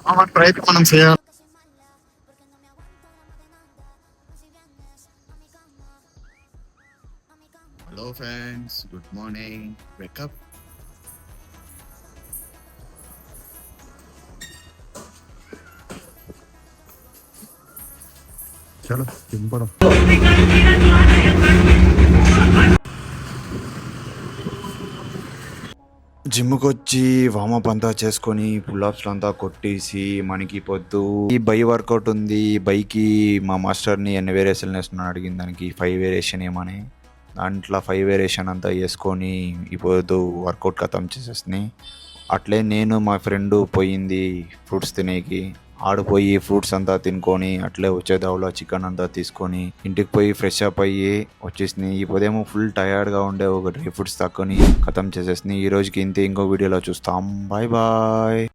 మన ప్రయత్నం మనం చేయాలి. Hello friends, good morning. Wake up. చలో దింపడం. జిమ్కి వచ్చి వామప్ అంతా చేసుకొని పుల్అప్స్ అంతా కొట్టేసి మనకి పొద్దు ఈ బై వర్కౌట్ ఉంది. బైకి మా మాస్టర్ని ఎన్ని వేరియేషన్లు వేస్తున్నాను అడిగిన దానికి 5 వేరియేషన్ ఏమని, దాంట్లో 5 వేరియేషన్ అంతా వేసుకొని ఇప్పుడు వర్కౌట్ ఖతం చేసేస్తున్నాయి. అట్లే నేను మా ఫ్రెండ్ పోయింది ఫ్రూట్స్ తినేకి. ఆడిపోయి ఫ్రూట్స్ అంతా తినుకొని అట్లే వచ్చేదావులో చికెన్ అంతా తీసుకొని ఇంటికి పోయి ఫ్రెష్ అప్ అయ్యి వచ్చేసినాయి. ఇప్పుడేమో ఫుల్ టయర్డ్గా ఉండే ఒక డ్రై ఫ్రూట్స్ తక్కువని ఖతం చేసేసినాయి. ఈ రోజుకి ఇంతే. ఇంకో వీడియోలో చూస్తాం. Bye bye.